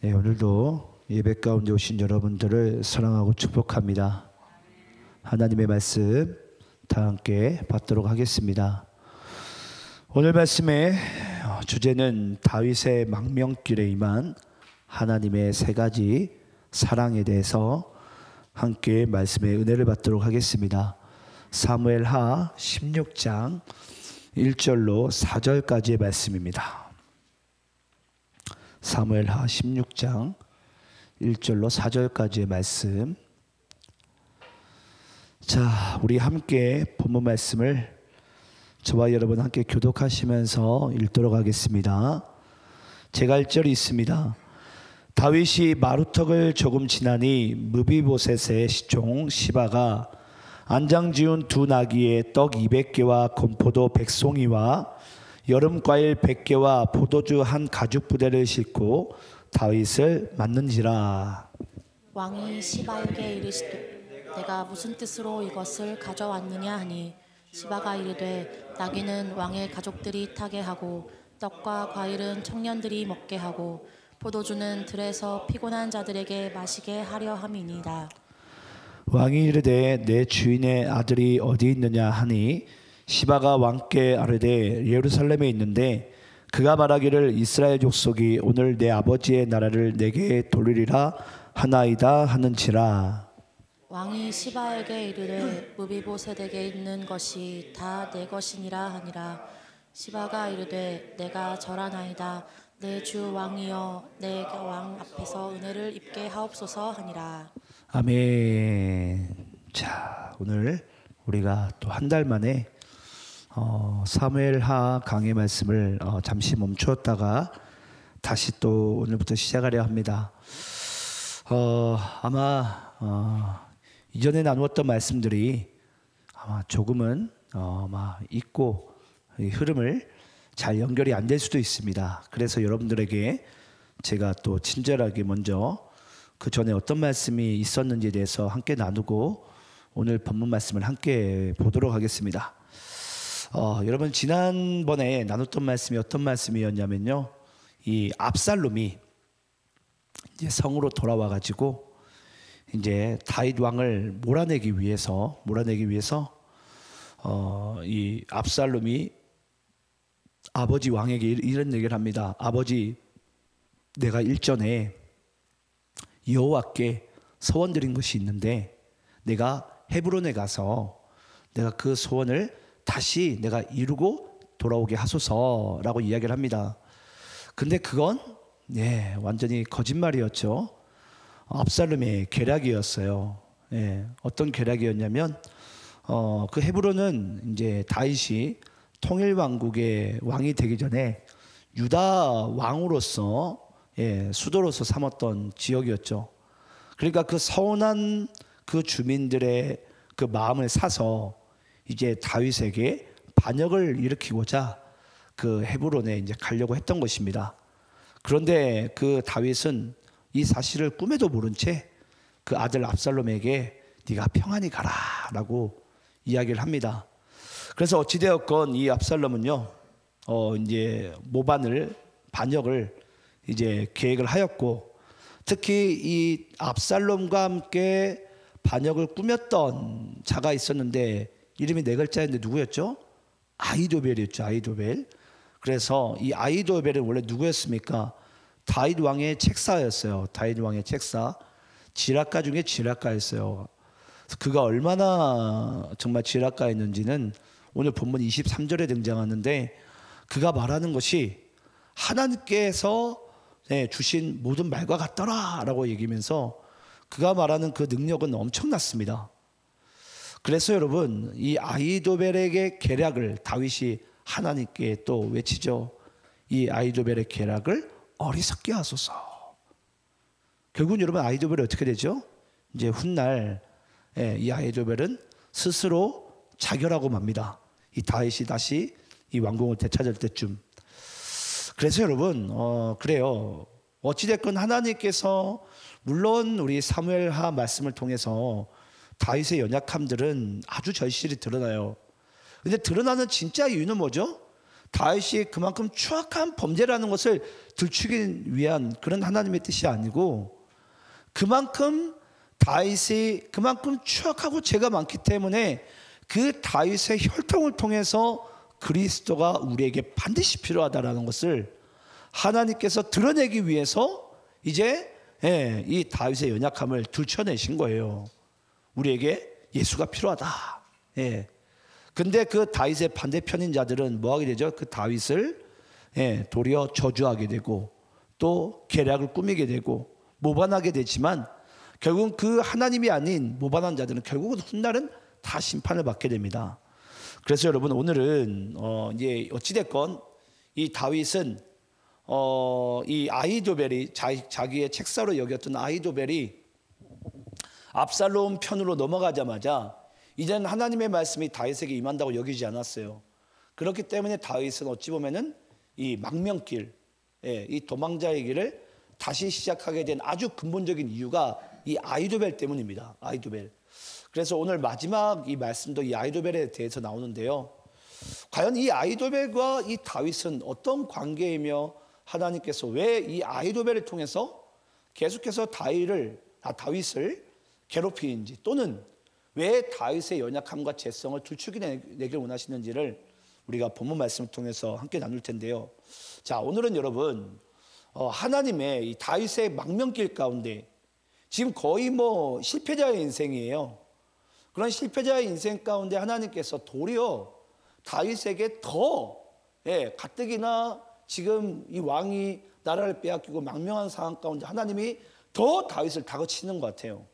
네, 오늘도 예배 가운데 오신 여러분들을 사랑하고 축복합니다. 하나님의 말씀 다 함께 받도록 하겠습니다. 오늘 말씀의 주제는 다윗의 망명길에 임한 하나님의 세 가지 사랑에 대해서 함께 말씀의 은혜를 받도록 하겠습니다. 사무엘하 16장 1절로 4절까지의 말씀입니다. 사무엘하 16장 1절로 4절까지의 말씀. 자, 우리 함께 본문 말씀을 저와 여러분 함께 교독하시면서 읽도록 하겠습니다. 제가 1절이 있습니다. 다윗이 마루턱을 조금 지나니 무비보셋의 시종 시바가 안장 지운 두 나귀에 떡 200개와 건포도 100송이와 여름과일 100개와 포도주 한 가죽 부대를 싣고 다윗을 맞는지라. 왕이 시바에게 이르시되 내가 무슨 뜻으로 이것을 가져왔느냐 하니 시바가 이르되 나귀는 왕의 가족들이 타게 하고 떡과 과일은 청년들이 먹게 하고 포도주는 들에서 피곤한 자들에게 마시게 하려 함이니이다. 왕이 이르되 내 주인의 아들이 어디 있느냐 하니 시바가 왕께 아뢰되 예루살렘에 있는데 그가 말하기를 이스라엘 족속이 오늘 내 아버지의 나라를 내게 돌리리라 하나이다 하는지라. 왕이 시바에게 이르되 무비보셋에게 있는 것이 다 내 것이니라 하니라. 시바가 이르되 내가 절하나이다. 내 주 왕이여 내 왕 앞에서 은혜를 입게 하옵소서 하니라. 아멘. 자, 오늘 우리가 또 한 달 만에 사무엘하 강의 말씀을 잠시 멈추었다가 다시 또 오늘부터 시작하려 합니다. 아마 이전에 나누었던 말씀들이 아마 조금은 잊고 흐름을 잘 연결이 안 될 수도 있습니다. 그래서 여러분들에게 제가 또 친절하게 먼저 그 전에 어떤 말씀이 있었는지에 대해서 함께 나누고 오늘 본문 말씀을 함께 보도록 하겠습니다. 여러분 지난번에 나눴던 말씀이 어떤 말씀이었냐면요, 이 압살롬이 이제 성으로 돌아와 가지고 이제 다윗 왕을 몰아내기 위해서 이 압살롬이 아버지 왕에게 이런 얘기를 합니다. 아버지, 내가 일전에 여호와께 소원 드린 것이 있는데 내가 헤브론에 가서 내가 그 소원을 다시 내가 이루고 돌아오게 하소서라고 이야기를 합니다. 근데 그건 완전히 거짓말이었죠. 압살롬의 계략이었어요. 어떤 계략이었냐면 그 헤브론은 이제 다윗이 통일 왕국의 왕이 되기 전에 유다 왕으로서 수도로서 삼았던 지역이었죠. 그러니까 그 서운한 그 주민들의 그 마음을 사서 이제 다윗에게 반역을 일으키고자 그 헤브론에 이제 가려고 했던 것입니다. 그런데 그 다윗은 이 사실을 꿈에도 모른 채 그 아들 압살롬에게 네가 평안히 가라라고 이야기를 합니다. 그래서 어찌되었건 이 압살롬은요, 이제 반역을 이제 계획을 하였고, 특히 이 압살롬과 함께 반역을 꾸몄던 자가 있었는데 이름이 네 글자인데 누구였죠? 아히도벨이었죠. 아히도벨. 그래서 이 아히도벨은 원래 누구였습니까? 다윗 왕의 책사였어요. 다윗 왕의 책사. 지라가 중에 지라가였어요. 그가 얼마나 정말 지라가였는지는 오늘 본문 23절에 등장하는데, 그가 말하는 것이 하나님께서 주신 모든 말과 같더라라고 얘기하면서 그가 말하는 그 능력은 엄청났습니다. 그래서 여러분, 이 아히도벨에게 계략을 다윗이 하나님께 또 외치죠. 이 아히도벨의 계략을 어리석게 하소서. 결국은 여러분, 아히도벨이 어떻게 되죠? 이제 훗날 이 아히도벨은 스스로 자결하고 맙니다. 이 다윗이 다시 이 왕궁을 되찾을 때쯤. 그래서 여러분, 그래요. 어찌됐건 하나님께서 물론 우리 사무엘하 말씀을 통해서 다윗의 연약함들은 아주 절실히 드러나요. 근데 드러나는 진짜 이유는 뭐죠? 다윗이 그만큼 추악한 범죄라는 것을 들추기 위한 그런 하나님의 뜻이 아니고, 그만큼 다윗이 그만큼 추악하고 죄가 많기 때문에 그 다윗의 혈통을 통해서 그리스도가 우리에게 반드시 필요하다라는 것을 하나님께서 드러내기 위해서 이제 이 다윗의 연약함을 들춰내신 거예요. 우리에게 예수가 필요하다. 근데 그 다윗의 반대편인 자들은 뭐 하게 되죠? 그 다윗을 도리어 저주하게 되고 또 계략을 꾸미게 되고 모반하게 되지만, 결국은 그 하나님이 아닌 모반한 자들은 결국은 훗날은 다 심판을 받게 됩니다. 그래서 여러분, 오늘은 이제 어찌됐건 이 다윗은 이 아히도벨이 자기의 책사로 여겼던 아히도벨이 압살롬 편으로 넘어가자마자 이제는 하나님의 말씀이 다윗에게 임한다고 여기지 않았어요. 그렇기 때문에 다윗은 어찌 보면은 이 망명길, 이 도망자의 길을 다시 시작하게 된 아주 근본적인 이유가 이 아히도벨 때문입니다. 아히도벨. 그래서 오늘 마지막 이 말씀도 이 아히도벨에 대해서 나오는데요. 과연 이 아히도벨과 이 다윗은 어떤 관계이며 하나님께서 왜 이 아히도벨을 통해서 계속해서 다윗을 괴롭히는지, 또는 왜 다윗의 연약함과 죄성을 들추기내길 원하시는지를 우리가 본문 말씀을 통해서 함께 나눌 텐데요. 자, 오늘은 여러분, 하나님의 이 다윗의 망명길 가운데 지금 거의 뭐 실패자의 인생이에요. 그런 실패자의 인생 가운데 하나님께서 도리어 다윗에게 더 가뜩이나 지금 이 왕이 나라를 빼앗기고 망명한 상황 가운데 하나님이 더 다윗을 다그치는 것 같아요.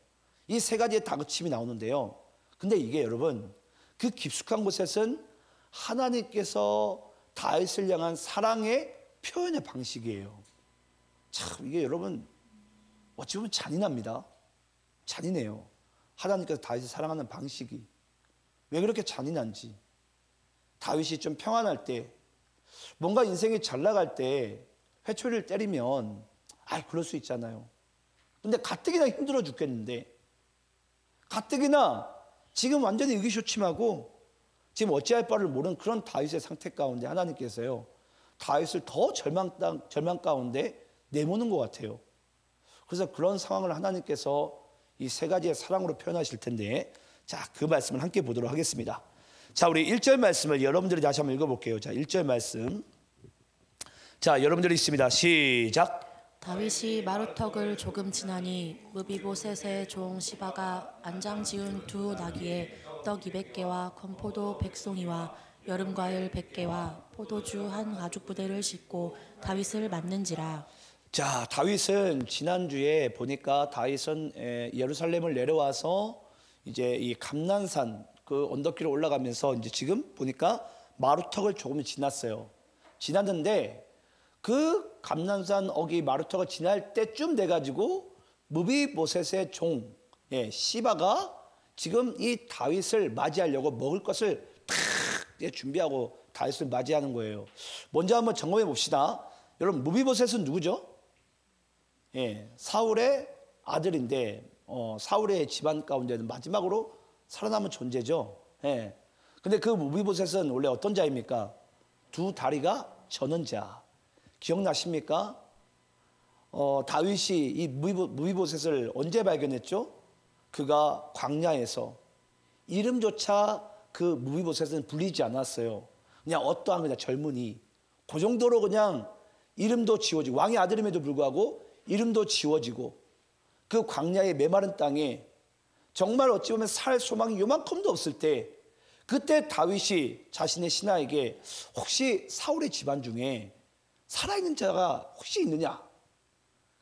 이 세 가지의 다그침이 나오는데요. 근데 이게 여러분, 그 깊숙한 곳에서는 하나님께서 다윗을 향한 사랑의 표현의 방식이에요. 참, 이게 여러분 어찌 보면 잔인합니다. 잔인해요. 하나님께서 다윗을 사랑하는 방식이 왜 그렇게 잔인한지. 다윗이 좀 평안할 때, 뭔가 인생이 잘 나갈 때 회초리를 때리면 그럴 수 있잖아요. 근데 가뜩이나 힘들어 죽겠는데, 가뜩이나 지금 완전히 의기소침하고 지금 어찌할 바를 모르는 그런 다윗의 상태 가운데 하나님께서요, 다윗을 더 절망 가운데 내모는 것 같아요. 그래서 그런 상황을 하나님께서 이 세 가지의 사랑으로 표현하실 텐데, 자, 그 말씀을 함께 보도록 하겠습니다. 자, 우리 1절 말씀을 여러분들이 다시 한번 읽어볼게요. 자, 1절 말씀. 자, 여러분들이 있습니다. 시작. 다윗이 마루턱을 조금 지나니 무비보셋의 종 시바가 안장 지은 두 나귀에 떡 200개와 건포도 100송이와 여름과일 100개와 포도주 한 가죽 부대를 싣고 다윗을 맞는지라. 자, 다윗은 지난주에 보니까 다윗은 예루살렘을 내려와서 이제 이 감난산 그 언덕길을 올라가면서 이제 지금 보니까 마루턱을 조금 지났어요. 지났는데 그 감난산 어기 마루턱을 지날 때쯤 돼가지고 무비보셋의 종 시바가 지금 이 다윗을 맞이하려고 먹을 것을 탁 준비하고 다윗을 맞이하는 거예요. 먼저 한번 점검해 봅시다. 여러분, 무비보셋은 누구죠? 사울의 아들인데 사울의 집안 가운데는 마지막으로 살아남은 존재죠. 근데 그 무비보셋은 원래 어떤 자입니까? 두 다리가 저는 자. 기억나십니까? 다윗이 이 무비보셋을 언제 발견했죠? 그가 광야에서 이름조차 그 무비보셋은 불리지 않았어요. 그냥 어떠한 그냥 젊은이, 그 정도로 그냥 이름도 지워지고, 왕의 아들임에도 불구하고 이름도 지워지고, 그 광야의 메마른 땅에 정말 어찌 보면 살 소망이 요만큼도 없을 때, 그때 다윗이 자신의 신하에게 혹시 사울의 집안 중에 살아있는 자가 혹시 있느냐?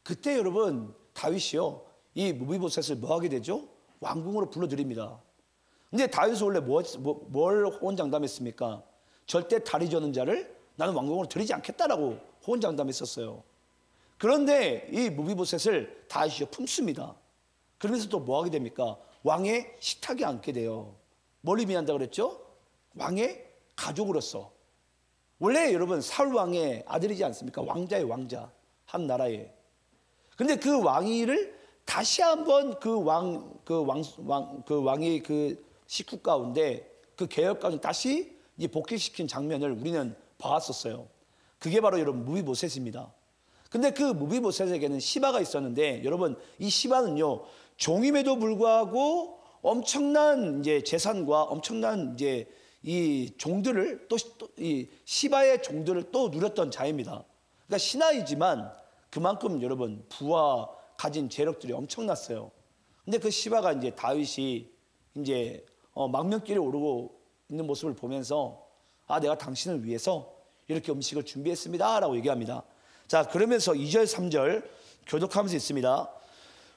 그때 여러분, 다윗이요, 이 무비보셋을 뭐 하게 되죠? 왕궁으로 불러들입니다. 근데 다윗은 원래 뭘 호언장담했습니까? 절대 다리 저는 자를 나는 왕궁으로 들이지 않겠다라고 호언장담했었어요. 그런데 이 무비보셋을 다윗이 품습니다. 그러면서 또 뭐 하게 됩니까? 왕의 식탁에 앉게 돼요. 뭘 의미한다 그랬죠? 왕의 가족으로서. 원래 여러분 사울 왕의 아들이지 않습니까? 왕자의 왕자, 한 나라에. 근데 그 왕위를 다시 한번 그 왕의 그 식구 가운데, 그 계열 가운데 다시 이제 복귀시킨 장면을 우리는 봐왔었어요. 그게 바로 여러분 무비보셋입니다. 근데 그 무비보셋에게는 시바가 있었는데 여러분 이 시바는요 종임에도 불구하고 엄청난 이제 재산과 엄청난 이제 이 종들을 또 이 시바의 종들을 또 누렸던 자입니다. 그러니까 신하이지만 그만큼 여러분 부와 가진 재력들이 엄청났어요. 근데 그 시바가 이제 다윗이 이제 망명길에 오르고 있는 모습을 보면서 아 내가 당신을 위해서 이렇게 음식을 준비했습니다라고 얘기합니다. 자 그러면서 2절 3절 교독하면서 있습니다.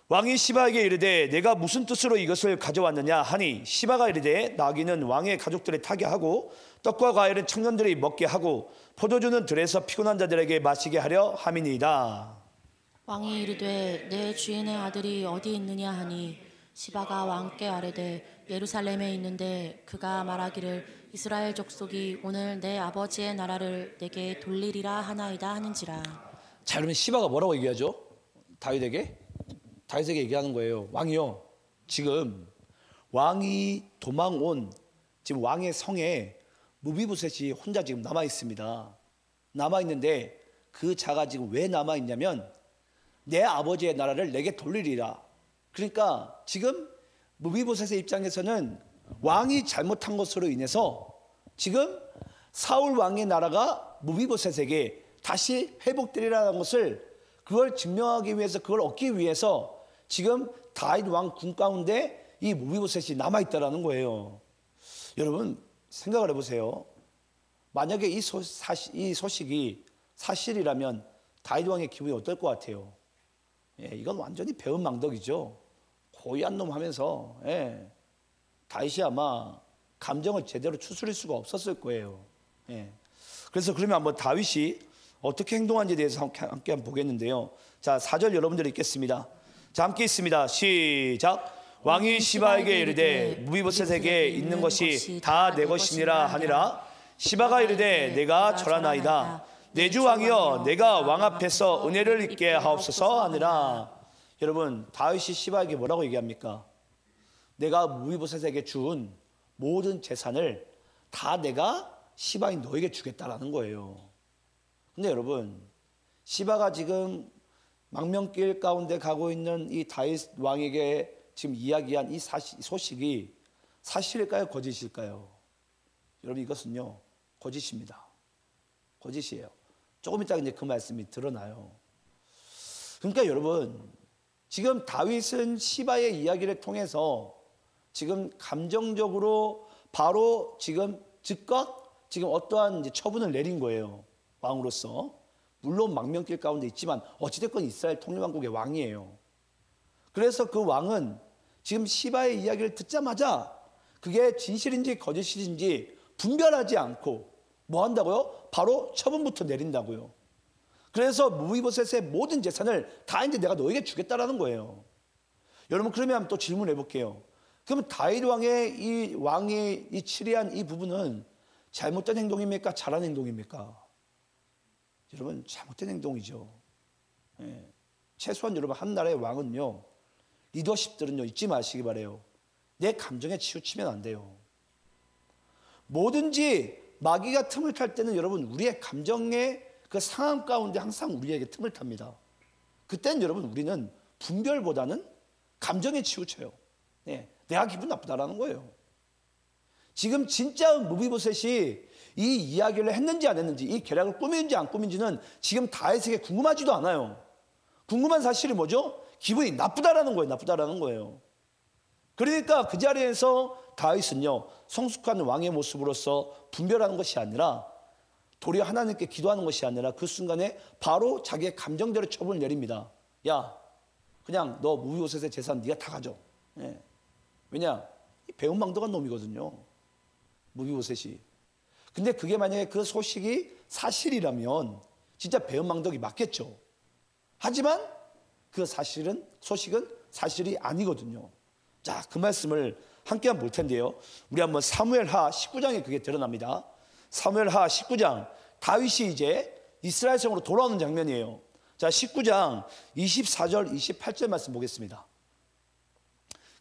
왕이 시바에게 이르되 내가 무슨 뜻으로 이것을 가져왔느냐 하니 시바가 이르되 나귀는 왕의 가족들에 타게 하고 떡과 과일은 청년들이 먹게 하고 포도주는 들에서 피곤한 자들에게 마시게 하려 함이니이다. 왕이 이르되 내 주인의 아들이 어디 있느냐 하니 시바가 왕께 아뢰되 예루살렘에 있는데 그가 말하기를 이스라엘 족속이 오늘 내 아버지의 나라를 내게 돌리리라 하나이다 하는지라. 자 그러면 시바가 뭐라고 얘기하죠? 다윗에게 얘기하는 거예요. 왕이요 지금 왕이 도망온 지금 왕의 성에 무비보셋이 혼자 지금 남아 있습니다. 남아 있는데 그 자가 지금 왜 남아 있냐면 내 아버지의 나라를 내게 돌리리라. 그러니까 지금 무비보셋의 입장에서는 왕이 잘못한 것으로 인해서 지금 사울 왕의 나라가 무비보셋에게 다시 회복되리라는 것을 그걸 증명하기 위해서 그걸 얻기 위해서 지금 다윗 왕 군 가운데 이 무비보셋이 남아 있다라는 거예요. 여러분 생각을 해보세요. 만약에 이 소식이 사실이라면 다윗 왕의 기분이 어떨 것 같아요? 예, 이건 완전히 배은망덕이죠. 고의한 놈 하면서 다윗이 아마 감정을 제대로 추스릴 수가 없었을 거예요. 예. 그래서 그러면 한번 다윗이 어떻게 행동한지에 대해서 함께 한번 보겠는데요. 자 4절 여러분들이 읽겠습니다. 자 함께 있습니다. 시작. 왕이 시바에게 이르되 무비보셋에게 있는 것이 다 내 것이니라 하니라. 시바가 이르되 내가 절하나이다. 내 주 왕이여 내가 왕 앞에서 은혜를 입게 하옵소서 하니라. 여러분 다윗이 시바에게 뭐라고 얘기합니까? 내가 무비보셋에게 준 모든 재산을 다 내가 시바인 너에게 주겠다라는 거예요. 근데 여러분 시바가 지금 망명길 가운데 가고 있는 이 다윗 왕에게 지금 이야기한 이 소식이 사실일까요? 거짓일까요? 여러분 이것은요 거짓입니다. 거짓이에요. 조금 이따 이제 그 말씀이 드러나요. 그러니까 여러분 지금 다윗은 시바의 이야기를 통해서 지금 감정적으로 바로 지금 즉각 지금 어떠한 이제 처분을 내린 거예요. 왕으로서. 물론 망명길 가운데 있지만 어찌됐건 이스라엘 통일왕국의 왕이에요. 그래서 그 왕은 지금 시바의 이야기를 듣자마자 그게 진실인지 거짓인지 분별하지 않고 뭐 한다고요? 바로 처분부터 내린다고요. 그래서 무비보셋의 모든 재산을 다 이제 내가 너에게 주겠다라는 거예요. 여러분 그러면 또 질문해 볼게요. 그러면 다윗 왕의 이 왕이 이 치리한 이 부분은 잘못된 행동입니까? 잘한 행동입니까? 여러분 잘못된 행동이죠. 예. 최소한 여러분 한 나라의 왕은요 리더십들은요 잊지 마시기 바래요. 내 감정에 치우치면 안 돼요. 뭐든지 마귀가 틈을 탈 때는 여러분 우리의 감정의 그 상황 가운데 항상 우리에게 틈을 탑니다. 그때는 여러분 우리는 분별보다는 감정에 치우쳐요. 예. 내가 기분 나쁘다라는 거예요. 지금 진짜 무비보셋이 이 이야기를 했는지 안 했는지 이 계략을 꾸민지 안 꾸민지는 지금 다윗에게 궁금하지도 않아요. 궁금한 사실이 뭐죠? 기분이 나쁘다라는 거예요. 나쁘다라는 거예요. 그러니까 그 자리에서 다윗은요 성숙한 왕의 모습으로서 분별하는 것이 아니라 도리어 하나님께 기도하는 것이 아니라 그 순간에 바로 자기의 감정대로 처분을 내립니다. 야 그냥 너 무비보셋의 재산 네가 다 가져. 예. 왜냐 배은망덕한 놈이거든요 무비보셋이. 근데 그게 만약에 그 소식이 사실이라면 진짜 배은망덕이 맞겠죠. 하지만 그 소식은 사실이 아니거든요. 자, 그 말씀을 함께 한번 볼 텐데요. 우리 한번 사무엘하 19장에 그게 드러납니다. 사무엘하 19장 다윗이 이제 이스라엘 성으로 돌아오는 장면이에요. 자, 19장 24절 28절 말씀 보겠습니다.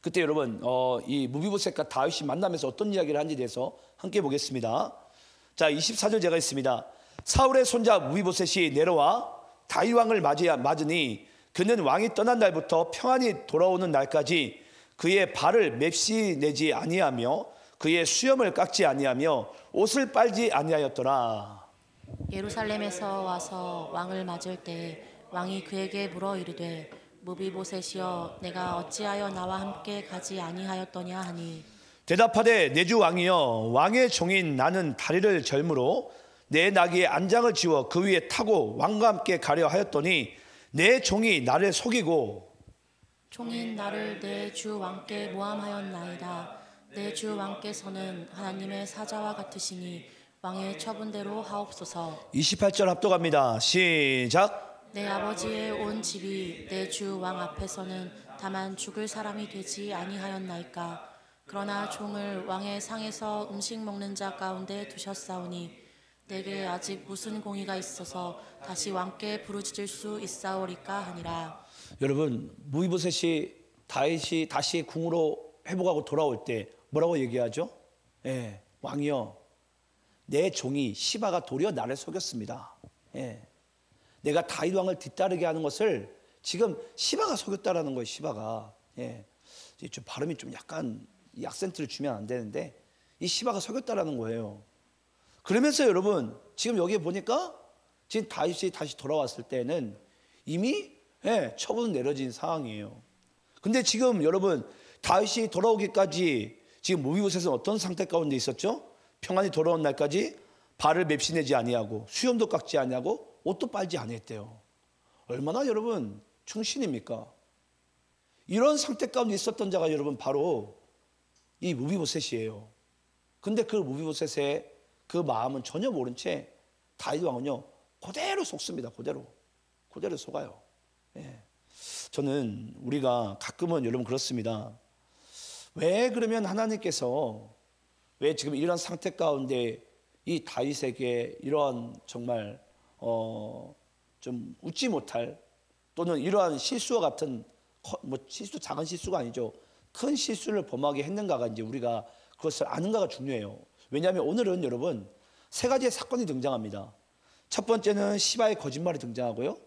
그때 여러분 이 무비보셋과 다윗이 만나면서 어떤 이야기를 한지에 대해서 함께 보겠습니다. 자, 24절 제가 있습니다. 사울의 손자 무비보셋이 내려와 다윗 왕을 맞으니 그는 왕이 떠난 날부터 평안히 돌아오는 날까지 그의 발을 맵시 내지 아니하며 그의 수염을 깎지 아니하며 옷을 빨지 아니하였더라. 예루살렘에서 와서 왕을 맞을 때 왕이 그에게 물어 이르되 무비보셋이여 내가 어찌하여 나와 함께 가지 아니하였더냐 하니 대답하되 내 주 왕이여 왕의 종인 나는 다리를 절므로 내 나귀의 안장을 지워 그 위에 타고 왕과 함께 가려 하였더니 내 종이 나를 속이고 종인 나를 내 주 왕께 모함하였나이다. 내 주 왕께서는 하나님의 사자와 같으시니 왕의 처분대로 하옵소서. 28절 합독합니다. 시작. 내 아버지의 온 집이 내 주 왕 앞에서는 다만 죽을 사람이 되지 아니하였나이까. 그러나 종을 왕의 상에서 음식 먹는 자 가운데 두셨사오니 내게 아직 무슨 공의가 있어서 다시 왕께 부르짖을 수 있사오리까 하니라. 여러분, 무비보셋이 다윗이 다시 궁으로 회복하고 돌아올 때 뭐라고 얘기하죠? 예, 왕이여 내 종이 시바가 도리어 나를 속였습니다. 예, 내가 다윗 왕을 뒤따르게 하는 것을 지금 시바가 속였다라는 거예요. 시바가. 예, 좀 발음이 좀 약간 이 악센트를 주면 안 되는데 이 시바가 속였다라는 거예요. 그러면서 여러분 지금 여기에 보니까 지금 다윗이 다시 돌아왔을 때는 이미 처분은 내려진 상황이에요. 근데 지금 여러분 다윗이 돌아오기까지 지금 무비보셋은 어떤 상태 가운데 있었죠? 평안히 돌아온 날까지 발을 맵시내지 아니하고 수염도 깎지 아니하고 옷도 빨지 아니했대요. 얼마나 여러분 충신입니까? 이런 상태 가운데 있었던 자가 여러분 바로 이 무비보셋이에요. 근데 그 무비보셋의 그 마음은 전혀 모른 채 다윗 왕은요 그대로 속습니다. 그대로 속아요. 예. 저는 우리가 가끔은 여러분 그렇습니다. 왜 그러면 하나님께서 왜 지금 이런 상태 가운데 이 다윗에게 이러한 정말 좀 웃지 못할 또는 이러한 실수와 같은 뭐 실수 작은 실수가 아니죠. 큰 실수를 범하게 했는가가 이제 우리가 그것을 아는가가 중요해요. 왜냐하면 오늘은 여러분 세 가지의 사건이 등장합니다. 첫 번째는 시바의 거짓말이 등장하고요.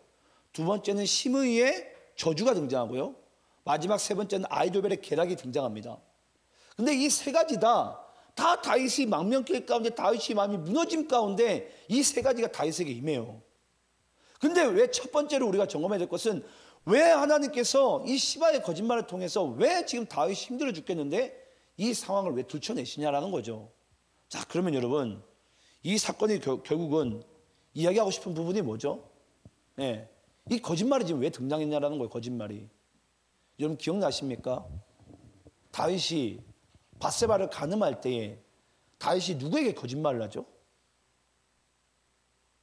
두 번째는 심의의 저주가 등장하고요. 마지막 세 번째는 아이도벨의 계략이 등장합니다. 근데 이 세 가지 다 다윗이 망명길 가운데 다윗이 마음이 무너짐 가운데 이 세 가지가 다윗에게 임해요. 근데 왜 첫 번째로 우리가 점검해야 될 것은 왜 하나님께서 이 시바의 거짓말을 통해서 왜 지금 다윗이 힘들어 죽겠는데 이 상황을 왜 들춰내시냐라는 거죠. 자, 그러면 여러분 이 사건이 결국은 이야기하고 싶은 부분이 뭐죠? 네, 이 거짓말이 지금 왜 등장했냐라는 거예요. 거짓말이. 여러분 기억나십니까? 다윗이 밧세바를 간음할 때에 다윗이 누구에게 거짓말을 하죠?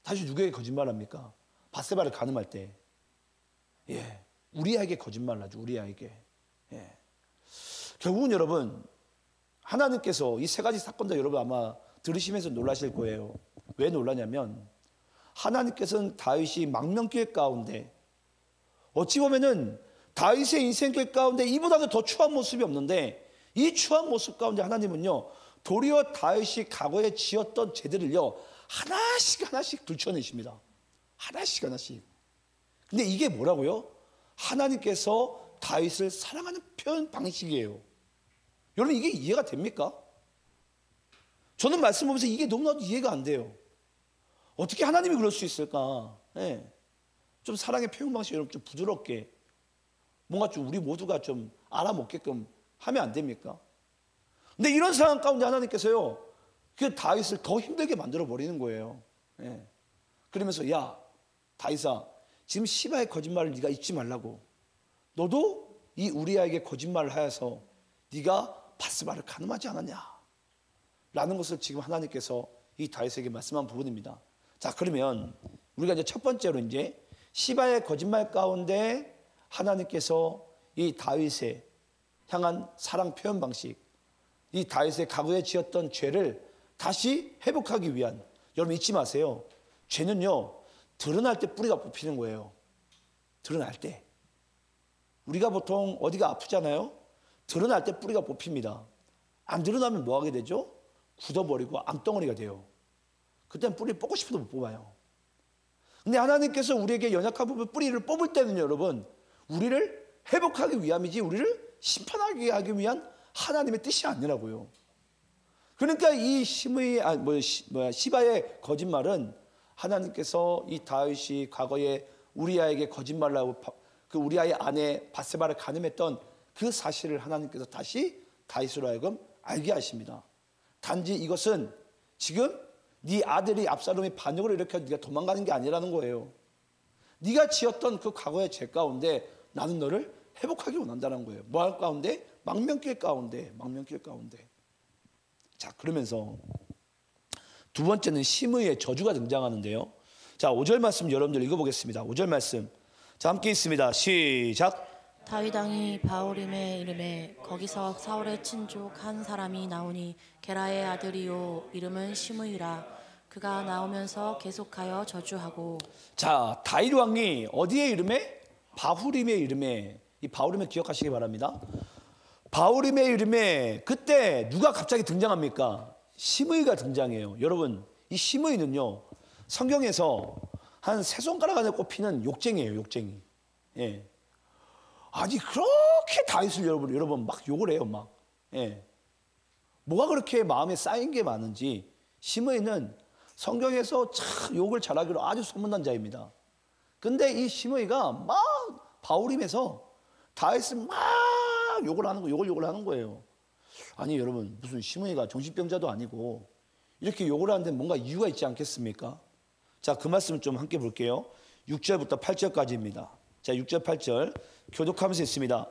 다윗이 누구에게 거짓말합니까? 밧세바를 간음할 때, 예, 우리아에게 거짓말을 하죠. 우리아에게. 예. 결국은 여러분 하나님께서 이 세 가지 사건도 여러분 아마 들으시면서 놀라실 거예요. 왜 놀라냐면 하나님께서는 다윗이 망명길 가운데 어찌 보면은 다윗의 인생길 가운데 이보다도 더 추한 모습이 없는데 이 추한 모습 가운데 하나님은요 도리어 다윗이 과거에 지었던 죄들을요 하나씩 들춰내십니다. 하나씩. 근데 이게 뭐라고요? 하나님께서 다윗을 사랑하는 표현 방식이에요. 여러분 이게 이해가 됩니까? 저는 말씀 보면서 이게 너무나도 이해가 안 돼요. 어떻게 하나님이 그럴 수 있을까? 네. 좀 사랑의 표현 방식 여러분 좀 부드럽게 뭔가 좀 우리 모두가 좀 알아먹게끔 하면 안 됩니까? 근데 이런 상황 가운데 하나님께서요 그 다윗을 더 힘들게 만들어 버리는 거예요. 네. 그러면서 야 다윗아 지금 시바의 거짓말을 네가 잊지 말라고. 너도 이 우리아에게 거짓말을 하여서 네가 밧세바를 간음하지 않았냐? 라는 것을 지금 하나님께서 이 다윗에게 말씀한 부분입니다. 자, 그러면 우리가 이제 첫 번째로 이제 시바의 거짓말 가운데 하나님께서 이 다윗에 향한 사랑 표현 방식, 이 다윗의 과거에 지었던 죄를 다시 회복하기 위한, 여러분 잊지 마세요. 죄는요 드러날 때 뿌리가 뽑히는 거예요. 드러날 때. 우리가 보통 어디가 아프잖아요. 드러날 때 뿌리가 뽑힙니다. 안 드러나면 뭐 하게 되죠? 굳어버리고 암덩어리가 돼요. 그때는 뿌리를 뽑고 싶어도 못 뽑아요. 근데 하나님께서 우리에게 연약한 부분 뿌리를 뽑을 때는 여러분 우리를 회복하기 위함이지 우리를 심판하게 하기 위한 하나님의 뜻이 아니라고요. 그러니까 이 시바의 거짓말은 하나님께서 이 다윗이 과거에 우리아에게 거짓말을 하고 그 우리아의 아내 바세바를 간음했던 그 사실을 하나님께서 다시 다윗으로 하여금 알게 하십니다. 단지 이것은 지금 네 아들이 압살롬이 반역을 일으켜 네가 도망가는 게 아니라는 거예요. 네가 지었던 그 과거의 죄 가운데 나는 너를 회복하기 원한다는 거예요. 뭐 할 가운데? 망명길 가운데. 자, 그러면서 두 번째는 심의의 저주가 등장하는데요. 자, 5절 말씀 여러분들 읽어보겠습니다. 5절 말씀. 자, 함께 있습니다. 시작. 다윗 왕이 바후림에 이름에 거기서 사울의 친족 한 사람이 나오니 게라의 아들이요 이름은 시므이라. 그가 나오면서 계속하여 저주하고. 자, 다윗 왕이 어디에 이름에? 바후림의 이름에. 이 바후림을 기억하시기 바랍니다. 바후림의 이름에 그때 누가 갑자기 등장합니까? 시므이가 등장해요. 여러분, 이 시므이는요 성경에서 한 세 손가락 안에 꼽히는 욕쟁이에요. 욕쟁이. 예. 아니 그렇게 다윗을 여러분 막 욕을 해요. 막. 예. 뭐가 그렇게 마음에 쌓인 게 많은지 시므이는 성경에서 참 욕을 잘하기로 아주 소문난 자입니다. 근데 이 시므이가 막 바후림에서 다윗을 막 욕을 하는 거예요. 아니 여러분 무슨 시므이가 정신병자도 아니고 이렇게 욕을 하는데 뭔가 이유가 있지 않겠습니까? 자, 그 말씀 좀 함께 볼게요. 6절부터 8절까지입니다. 자, 6절 8절 교독하면서 있습니다.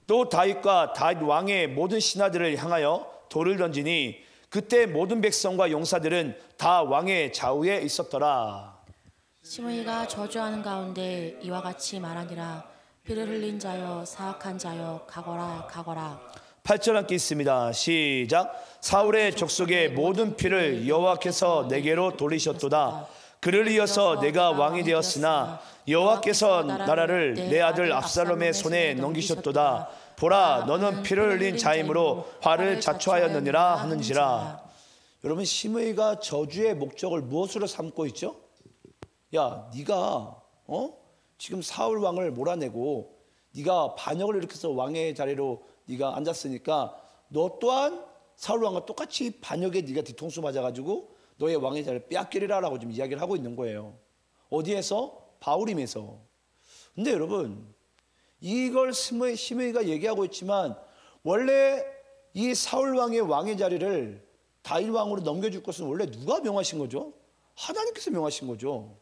또 다윗과 다윗 왕의 모든 신하들을 향하여 돌을 던지니 그때 모든 백성과 용사들은 다 왕의 좌우에 있었더라. 시므이가 저주하는 가운데 이와 같이 말하니라. 피를 흘린 자여 사악한 자여 가거라 가거라. 8절 함께 있습니다. 시작. 사울의 족속의 모든 피를 여호와께서 내게로 돌리셨도다. 그를 이어서 내가 왕이 되었으나 여호와께서 나라를 내 아들 압살롬의 손에 넘기셨도다. 보라, 너는 피를 흘린 자이므로 화를 자초하였느니라 하는지라. 여러분, 시므이가 저주의 목적을 무엇으로 삼고 있죠? 야, 네가 지금 사울 왕을 몰아내고 네가 반역을 일으켜서 왕의 자리로 네가 앉았으니까 너 또한 사울 왕과 똑같이 반역에 네가 뒤통수 맞아가지고 너의 왕의 자리를 빼앗기리라라고 지금 이야기를 하고 있는 거예요. 어디에서? 바후림에서. 근데 여러분, 이걸 시므이가 얘기하고 있지만 원래 이 사울 왕의 자리를 다윗 왕으로 넘겨줄 것은 원래 누가 명하신 거죠? 하나님께서 명하신 거죠.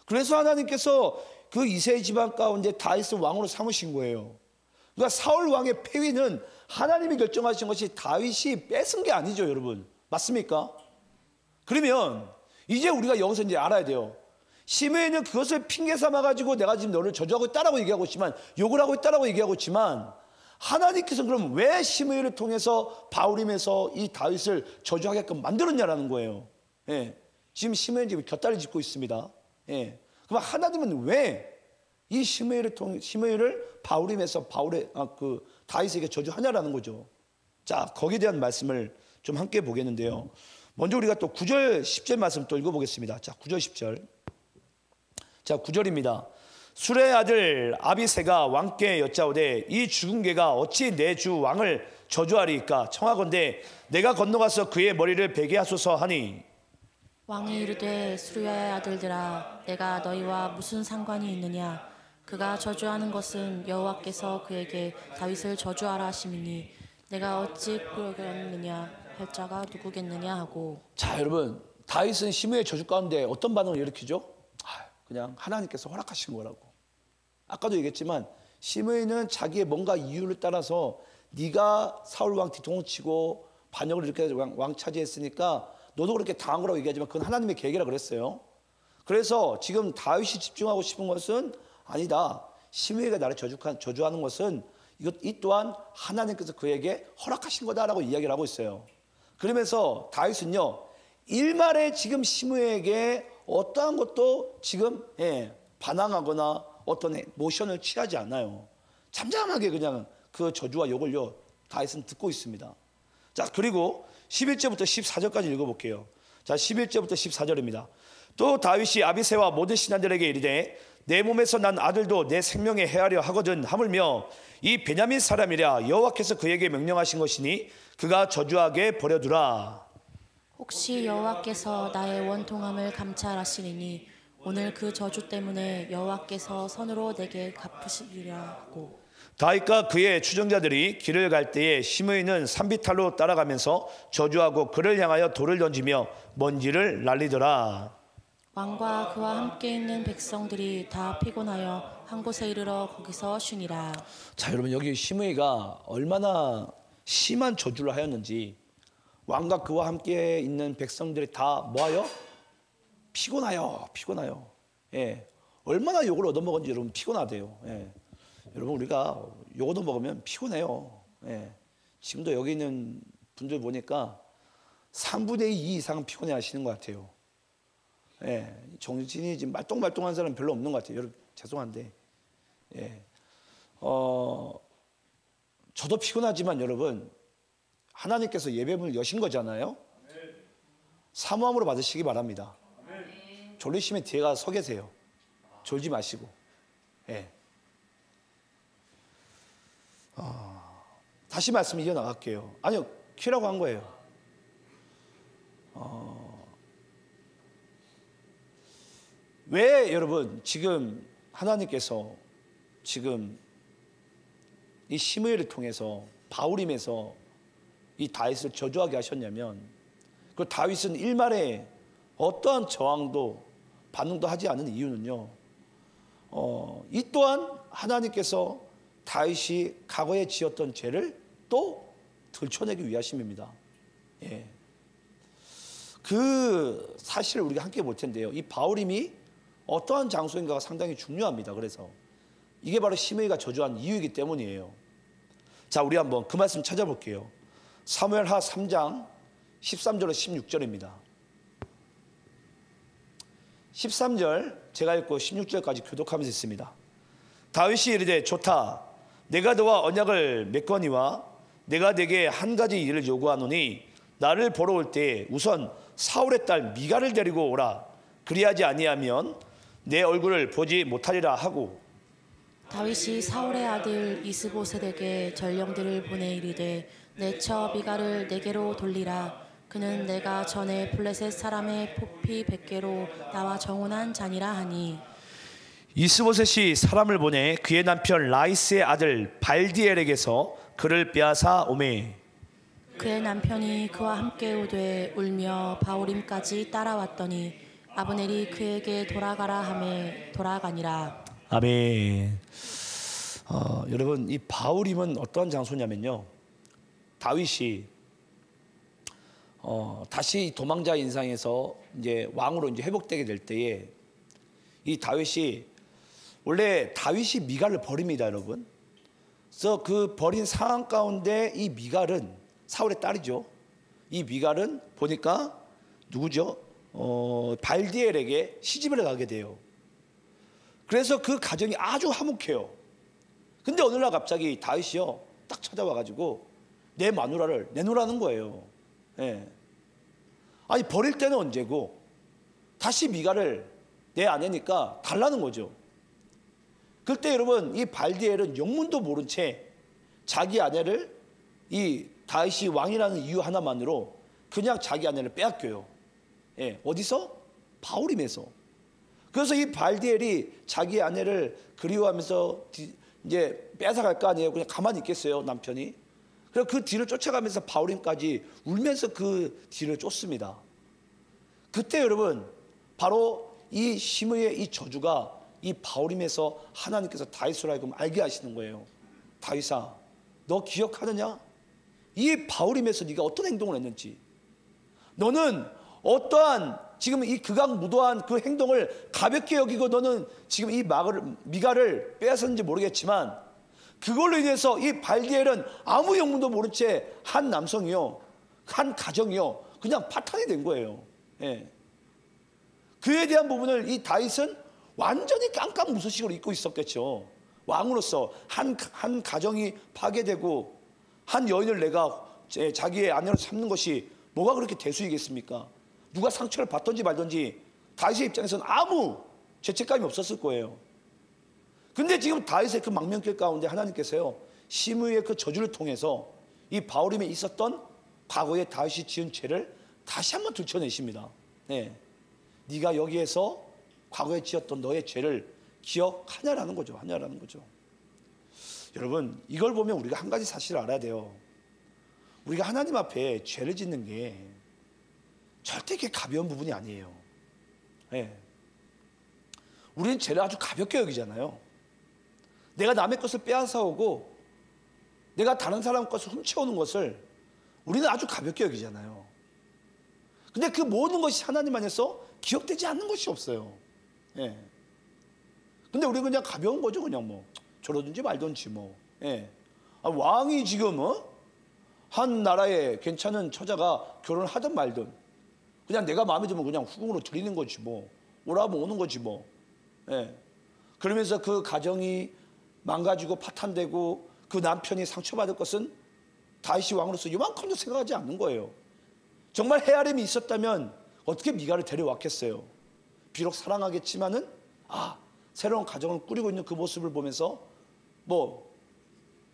그래서 하나님께서 그 이세 집안 가운데 다윗을 왕으로 삼으신 거예요. 그러니까 사울 왕의 폐위는 하나님이 결정하신 것이 다윗이 뺏은 게 아니죠, 여러분. 맞습니까? 그러면 이제 우리가 여기서 이제 알아야 돼요. 시므이는 그것을 핑계 삼아가지고 내가 지금 너를 저주하고 있다라고 얘기하고 있지만, 욕을 하고 있다라고 얘기하고 있지만, 하나님께서 그럼 왜 시므이를 통해서 바후림에서 이 다윗을 저주하게끔 만들었냐라는 거예요. 예. 지금 시므이는 지금 곁다리 짚고 있습니다. 예. 그럼 하나님은 왜 이 시므이를 바후림에서 다윗에게 저주하냐라는 거죠. 자, 거기에 대한 말씀을 좀 함께 보겠는데요. 먼저 우리가 또 9절 10절 말씀 또 읽어보겠습니다. 자, 9절 10절. 자, 9절입니다. 술의 아들 아비새가 왕께 여짜오되 이 죽은 개가 어찌 내 주 왕을 저주하리이까? 청하건대 내가 건너가서 그의 머리를 베게 하소서 하니. 왕이 이르되 수르야의 아들들아, 내가 너희와 무슨 상관이 있느냐? 그가 저주하는 것은 여호와께서 그에게 다윗을 저주하라 하심이니 내가 어찌 그러겠느냐 할 자가 누구겠느냐 하고. 자, 여러분, 다윗은 시므이의 저주 가운데 어떤 반응을 일으키죠? 그냥 하나님께서 허락하신 거라고. 아까도 얘기했지만 시므이는 자기의 뭔가 이유를 따라서 네가 사울 왕 뒤통수 치고 반역을 이렇게 왕 차지했으니까 너도 그렇게 당한 거라고 얘기하지만 그건 하나님의 계획이라 그랬어요. 그래서 지금 다윗이 집중하고 싶은 것은 아니다. 시므이가 나를 저주하는 것은 이 또한 하나님께서 그에게 허락하신 거다라고 이야기를 하고 있어요. 그러면서 다윗은요, 일말에 지금 시므이에게 어떠한 것도 지금 반항하거나 어떤 모션을 취하지 않아요. 잠잠하게 그냥 그 저주와 욕을요 다윗은 듣고 있습니다. 자, 그리고 11절부터 14절까지 읽어볼게요. 자, 11절부터 14절입니다. 또 다윗이 아비새와 모든 신하들에게 이르되 내 몸에서 난 아들도 내 생명에 해하려 하거든 하물며 이 베냐민 사람이라 여호와께서 그에게 명령하신 것이니 그가 저주하게 버려두라. 혹시 여호와께서 나의 원통함을 감찰하시리니 오늘 그 저주 때문에 여호와께서 선으로 내게 갚으시리라 하고 다윗과 그의 추종자들이 길을 갈 때에 시므이는 산비탈로 따라가면서 저주하고 그를 향하여 돌을 던지며 먼지를 날리더라. 왕과 그와 함께 있는 백성들이 다 피곤하여 한 곳에 이르러 거기서 쉬니라. 자, 여러분, 여기 시므이가 얼마나 심한 저주를 하였는지, 왕과 그와 함께 있는 백성들이 다 뭐하여? 피곤하여. 예, 얼마나 욕을 얻어먹은지 여러분 피곤하대요. 예. 여러분, 우리가 욕 얻어먹으면 피곤해요. 예. 지금도 여기 있는 분들 보니까 3분의 2 이상은 피곤해 하시는 것 같아요. 예, 정신이 지금 말똥말똥한 사람 별로 없는 것 같아요. 여러분, 죄송한데, 예, 저도 피곤하지만 여러분, 하나님께서 예배문을 여신 거잖아요. 사모함으로 받으시기 바랍니다. 졸리시면 뒤에 가서 서 계세요. 졸지 마시고. 예. 다시 말씀 이어나갈게요. 아니요, 키라고 한 거예요. 왜 여러분 지금 하나님께서 지금 이 시므이를 통해서 바울임에서 이 다윗을 저주하게 하셨냐면, 그 다윗은 일말에 어떠한 저항도 반응도 하지 않은 이유는요, 이 또한 하나님께서 다윗이 과거에 지었던 죄를 또 들춰내기 위하심입니다. 예. 그 사실을 우리가 함께 볼 텐데요, 이 바울임이 어떠한 장소인가가 상당히 중요합니다. 그래서 이게 바로 시므이가 저주한 이유이기 때문이에요. 자, 우리 한번 그 말씀 찾아볼게요. 사무엘하 3장 13절에서 16절입니다. 13절 제가 읽고 16절까지 교독하면서 있습니다. 다윗이 이르되 좋다. 내가 너와 언약을 맺거니와 내가 네게 한 가지 일을 요구하노니 나를 보러 올 때 우선 사울의 딸 미갈을 데리고 오라. 그리하지 아니하면 내 얼굴을 보지 못하리라 하고, 다윗이 사울의 아들 이스보셋에게 전령들을 보내 이르되 내 처 미갈을 내게로 돌리라. 그는 내가 전에 블레셋 사람의 포피 100개로 나와 정혼한 자니라 하니, 이스보셋이 사람을 보내 그의 남편 라이스의 아들 발디엘에게서 그를 빼앗아 오매, 그의 남편이 그와 함께 오되 울며 바울임까지 따라왔더니 아브넬이 그에게 돌아가라 하매 돌아가니라. 아멘. 여러분, 이 바울임은 어떠한 장소냐면요, 다윗이 다시 도망자 인상에서 이제 왕으로 이제 회복되게 될 때에 이 다윗이, 원래 다윗이 미갈을 버립니다, 여러분. 그래서 그 버린 상황 가운데 이 미갈은 사울의 딸이죠. 이 미갈은 보니까 누구죠? 발디엘에게 시집을 가게 돼요. 그래서 그 가정이 아주 화목해요. 근데 어느 날 갑자기 다윗이요 딱 찾아와가지고 내 마누라를 내놓으라는 거예요. 예. 아니, 버릴 때는 언제고 다시 미갈을 내 아내니까 달라는 거죠. 그때 여러분, 이 발디엘은 영문도 모른 채 자기 아내를 이 다윗이 왕이라는 이유 하나만으로 그냥 자기 아내를 빼앗겨요. 예. 어디서? 바울임에서. 그래서 이 발디엘이 자기 아내를 그리워하면서 이제 뺏어갈 거 아니에요. 그냥 가만히 있겠어요, 남편이. 그래서 그 뒤를 쫓아가면서 바울임까지 울면서 그 뒤를 쫓습니다. 그때 여러분, 바로 이 시므이의 이 저주가 이 바울임에서 하나님께서 다윗으로 하여금 알게 하시는 거예요. 다윗아, 너 기억하느냐? 이 바울임에서 네가 어떤 행동을 했는지. 너는 어떠한 지금 이 극악무도한 그 행동을 가볍게 여기고 너는 지금 이 미갈을 빼앗았는지 모르겠지만, 그걸로 인해서 이 발디엘은 아무 영문도 모른 채 한 남성이요, 한 가정이요, 그냥 파탄이 된 거예요. 예. 그에 대한 부분을 이 다윗은 완전히 깜깜무소식으로 잊고 있었겠죠. 왕으로서 한 가정이 파괴되고 한 여인을 내가 자기의 아내로 삼는 것이 뭐가 그렇게 대수이겠습니까? 누가 상처를 받든지 말든지 다윗의 입장에서는 아무 죄책감이 없었을 거예요. 근데 지금 다윗의 그 망명길 가운데 하나님께서요, 시므이의 그 저주를 통해서 이 바울임에 있었던 과거에 다윗이 지은 죄를 다시 한번 들춰내십니다. 네. 네가 여기에서 과거에 지었던 너의 죄를 기억하냐라는 거죠. 하냐라는 거죠. 여러분, 이걸 보면 우리가 한 가지 사실을 알아야 돼요. 우리가 하나님 앞에 죄를 짓는 게 절대 그게 가벼운 부분이 아니에요. 네. 우리는 죄를 아주 가볍게 여기잖아요. 내가 남의 것을 빼앗아오고 내가 다른 사람 것을 훔쳐오는 것을 우리는 아주 가볍게 여기잖아요. 근데 그 모든 것이 하나님 안에서 기억되지 않는 것이 없어요. 예. 근데 우리 그냥 가벼운 거죠. 그냥 뭐 저러든지 말든지 뭐. 예. 왕이 지금 한 나라의 괜찮은 처자가 결혼을 하든 말든 그냥 내가 마음에 들면 그냥 후궁으로 드리는 거지 뭐. 오라면 오는 거지 뭐. 예. 그러면서 그 가정이 망가지고 파탄되고 그 남편이 상처받을 것은 다윗이 왕으로서 이만큼도 생각하지 않는 거예요. 정말 헤아림이 있었다면 어떻게 미가를 데려왔겠어요. 비록 사랑하겠지만은 새로운 가정을 꾸리고 있는 그 모습을 보면서 뭐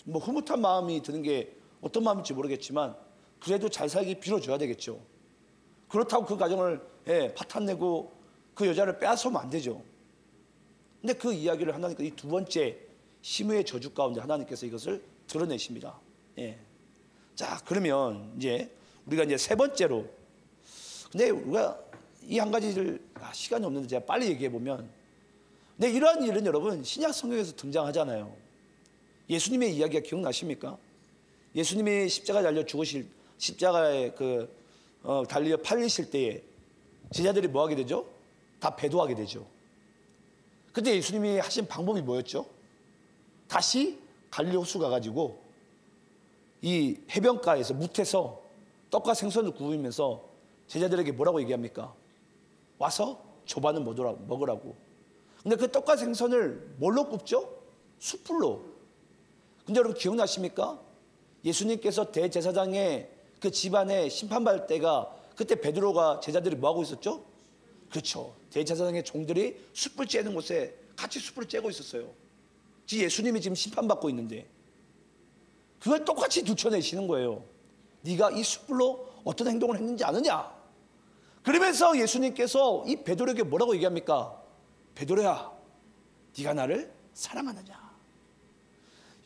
흐뭇한 마음이 드는 게 어떤 마음인지 모르겠지만 그래도 잘 살기 빌어줘야 되겠죠. 그렇다고 그 가정을 파탄내고 그 여자를 빼앗으면 안 되죠. 근데 그 이야기를 하나님께서 이 두 번째 시므의 저주 가운데 하나님께서 이것을 드러내십니다. 예. 자, 그러면 우리가 이제 세 번째로, 근데 우리가 이 한 가지를 시간이 없는데 제가 빨리 얘기해 보면, 근데 이러한 일은 여러분 신약 성경에서 등장하잖아요. 예수님의 이야기가 기억나십니까? 예수님이 십자가에 달려 죽으실, 십자가에 달려 팔리실 때에 제자들이 뭐 하게 되죠? 다 배도하게 되죠. 그때 예수님이 하신 방법이 뭐였죠? 다시 갈릴리 호수 가가지고 이 해변가에서 무태서 떡과 생선을 구우면서 제자들에게 뭐라고 얘기합니까? 와서 조반을 먹으라고. 근데 그 떡과 생선을 뭘로 굽죠? 숯불로. 근데 여러분 기억나십니까? 예수님께서 대제사장의 그 집안에 심판받을 때가 그때 베드로가 제자들이 뭐하고 있었죠? 그렇죠. 대제사장의 종들이 숯불 쬐는 곳에 같이 숯불을 쬐고 있었어요. 예수님이 지금 심판받고 있는데 그걸 똑같이 들춰내시는 거예요. 네가 이 숯불로 어떤 행동을 했는지 아느냐? 그러면서 예수님께서 이 베드로에게 뭐라고 얘기합니까? 베드로야, 네가 나를 사랑하느냐?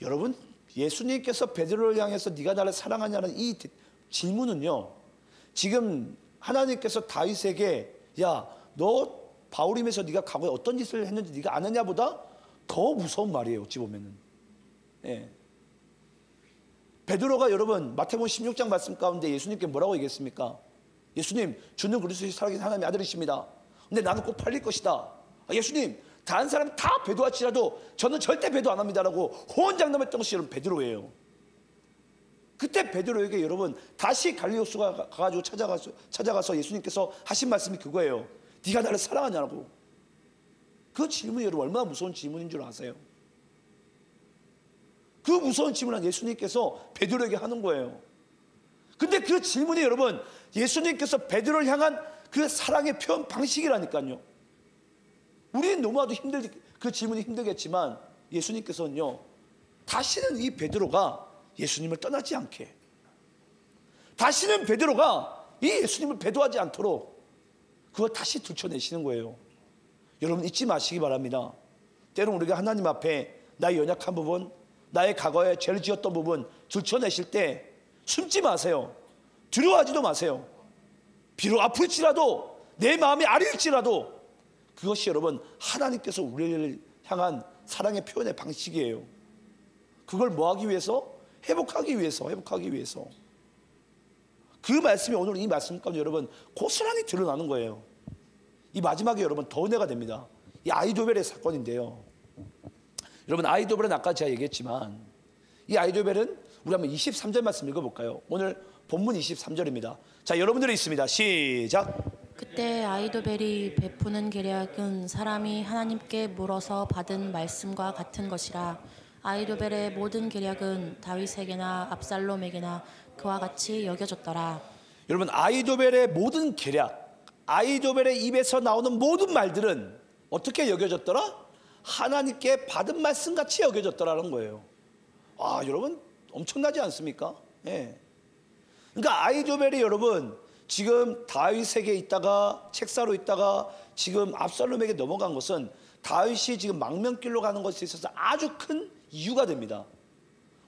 여러분, 예수님께서 베드로를 향해서 네가 나를 사랑하냐는 이 질문은요, 지금 하나님께서 다윗에게 야, 너 바울임에서 네가 과거에 어떤 짓을 했는지 네가 아느냐보다 더 무서운 말이에요. 어찌 보면은. 예. 베드로가 여러분 마태복음 16장 말씀 가운데 예수님께 뭐라고 얘기했습니까? 예수님, 주는 그리스도의 살아계신 하나님의 아들이십니다. 근데 나는 꼭 팔릴 것이다. 예수님, 다른 사람 다 배도할지라도 저는 절대 배도 안 합니다라고 호언장담했던 것이 여러분 베드로예요. 그때 베드로에게 여러분 다시 갈릴리 호수가 가가지고 찾아가서 예수님께서 하신 말씀이 그거예요. 네가 나를 사랑하냐고. 그 질문이 여러분 얼마나 무서운 질문인 줄 아세요? 그 무서운 질문을 예수님께서 베드로에게 하는 거예요. 근데 그 질문이 여러분 예수님께서 베드로를 향한 그 사랑의 표현 방식이라니까요. 우리는 너무나도 그 질문이 힘들겠지만 예수님께서는요, 다시는 이 베드로가 예수님을 떠나지 않게, 다시는 베드로가 이 예수님을 배도하지 않도록 그걸 다시 들춰내시는 거예요. 여러분 잊지 마시기 바랍니다. 때론 우리가 하나님 앞에 나의 연약한 부분, 나의 과거에 죄를 지었던 부분 들춰내실 때 숨지 마세요. 두려워하지도 마세요. 비록 아플지라도 내 마음이 아릴지라도 그것이 여러분 하나님께서 우리를 향한 사랑의 표현의 방식이에요. 그걸 뭐하기 위해서? 회복하기 위해서. 그 말씀이 오늘 이 말씀 가운데 여러분 고스란히 드러나는 거예요. 이 마지막에 여러분 더 은혜가 됩니다. 이 아히도벨의 사건인데요. 여러분 아히도벨은 아까 제가 얘기했지만 이 아히도벨은 우리 한번 23절 말씀 읽어볼까요? 오늘 본문 23절입니다. 자, 여러분들이 있습니다. 시작. 그때 아히도벨이 베푸는 계략은 사람이 하나님께 물어서 받은 말씀과 같은 것이라. 아히도벨의 모든 계략은 다윗에게나 압살롬에게나 그와 같이 여겨졌더라. 여러분 아히도벨의 모든 계략, 아이도벨의 입에서 나오는 모든 말들은 어떻게 여겨졌더라? 하나님께 받은 말씀같이 여겨졌더라는 거예요. 아, 여러분 엄청나지 않습니까? 예. 그러니까 아이도벨이 여러분 지금 다윗에게 있다가 책사로 있다가 지금 압살롬에게 넘어간 것은 다윗이 지금 망명길로 가는 것에 있어서 아주 큰 이유가 됩니다.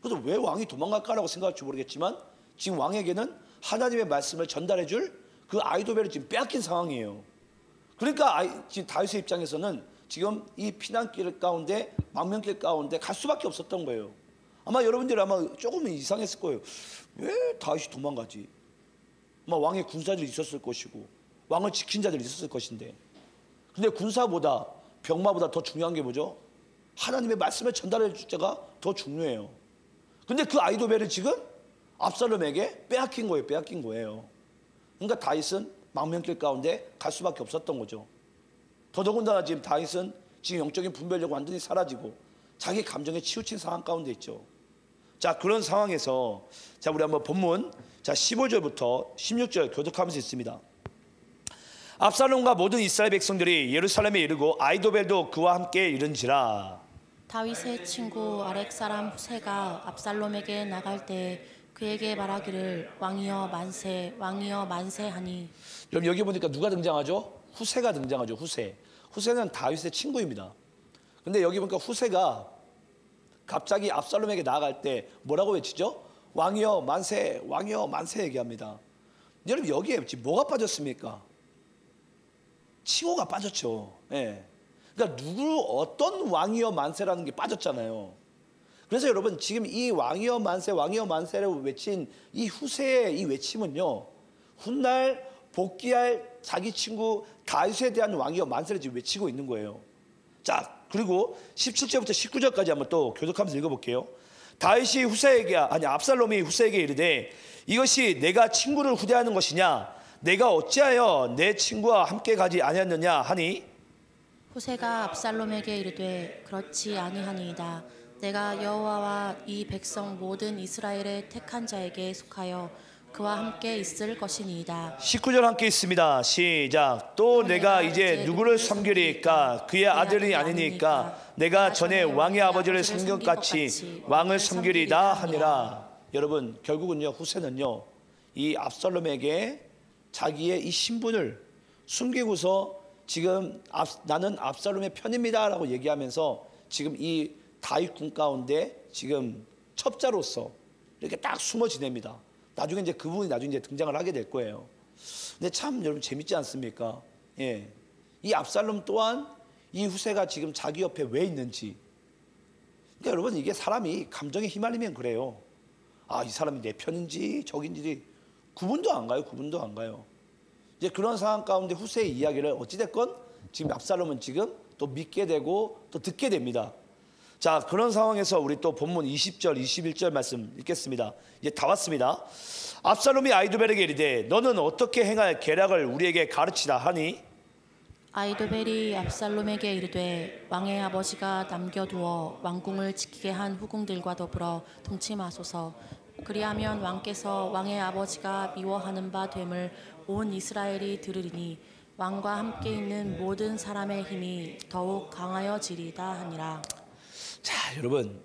그래서 왜 왕이 도망갈까라고 생각할지 모르겠지만 지금 왕에게는 하나님의 말씀을 전달해 줄 그 아이도벨을 지금 빼앗긴 상황이에요. 그러니까 지금 다윗의 입장에서는 지금 이 피난길 가운데 망명길 가운데 갈 수밖에 없었던 거예요. 아마 여러분들이 아마 조금은 이상했을 거예요. 왜 다윗이 도망가지? 아마 왕의 군사들이 있었을 것이고 왕을 지킨 자들이 있었을 것인데, 근데 군사보다 병마보다 더 중요한 게 뭐죠? 하나님의 말씀을 전달해 줄 자가 더 중요해요. 근데 그 아이도벨을 지금 압살롬에게 빼앗긴 거예요. 그러니까 다윗은 망명길 가운데 갈 수밖에 없었던 거죠. 더더군다나 지금 다윗은 지금 영적인 분별력이 완전히 사라지고 자기 감정에 치우친 상황 가운데 있죠. 자, 그런 상황에서 자, 우리 한번 본문 15절부터 16절 교독하면서 있습니다. 압살롬과 모든 이스라엘 백성들이 예루살렘에 이르고 아이도벨도 그와 함께 이른지라. 다윗의 친구 아렉 사람 후세가 압살롬에게 나갈 때 그에게 말하기를 왕이여 만세 왕이여 만세 하니. 여러분 여기 보니까 누가 등장하죠? 후세가 등장하죠. 후세는 다윗의 친구입니다. 근데 여기 보니까 후세가 갑자기 압살롬에게 나아갈 때 뭐라고 외치죠? 왕이여 만세 왕이여 만세 얘기합니다. 여러분 여기에 지금 뭐가 빠졌습니까? 칭호가 빠졌죠. 예. 그러니까 어떤 왕이여 만세라는 게 빠졌잖아요. 그래서 여러분 지금 이 왕이여 만세 왕이여 만세를 외친 이 후세의 이 외침은요, 훗날 복귀할 자기 친구 다윗에 대한 왕이여 만세를 지금 외치고 있는 거예요. 자, 그리고 17절부터 19절까지 한번 또 교독하면서 읽어볼게요. 다윗이 압살롬이 후세에게 이르되 이것이 내가 친구를 후대하는 것이냐? 내가 어찌하여 내 친구와 함께 가지 아니하느냐 하니. 후세가 압살롬에게 이르되 그렇지 아니하니이다. 내가 여호와와 이 백성 모든 이스라엘의 택한 자에게 속하여 그와 함께 있을 것이니이다. 19절 함께 있습니다. 시작. 또 내가 이제 누구를 섬기리까? 그의 아들이 아니니까 내가 전에 왕의 아버지를 섬긴 같이 왕을 섬기리다 하니라. 여러분 결국은요, 후세는요 이 압살롬에게 자기의 이 신분을 숨기고서 지금 나는 압살롬의 편입니다 라고 얘기하면서 지금 이 다윗 군 가운데 지금 첩자로서 이렇게 딱 숨어 지냅니다. 나중에 이제 그분이 나중에 이제 등장을 하게 될 거예요. 근데 참 여러분 재밌지 않습니까? 예. 이 압살롬 또한 이 후세가 지금 자기 옆에 왜 있는지. 그러니까 여러분 이게 사람이 감정에 휘말리면 그래요. 아, 이 사람이 내 편인지 적인지 구분도 안 가요. 이제 그런 상황 가운데 후세의 이야기를 어찌됐건 지금 압살롬은 지금 또 믿게 되고 또 듣게 됩니다. 자, 그런 상황에서 우리 또 본문 20절 21절 말씀 읽겠습니다. 이제 다 왔습니다. 압살롬이 아이도벨에게 이르되 너는 어떻게 행할 계략을 우리에게 가르치라 하니. 아이도벨이 압살롬에게 이르되 왕의 아버지가 남겨두어 왕궁을 지키게 한 후궁들과 더불어 동침하소서. 그리하면 왕께서 왕의 아버지가 미워하는 바 됨을 온 이스라엘이 들으리니 왕과 함께 있는 모든 사람의 힘이 더욱 강하여지리다 하니라. 자, 여러분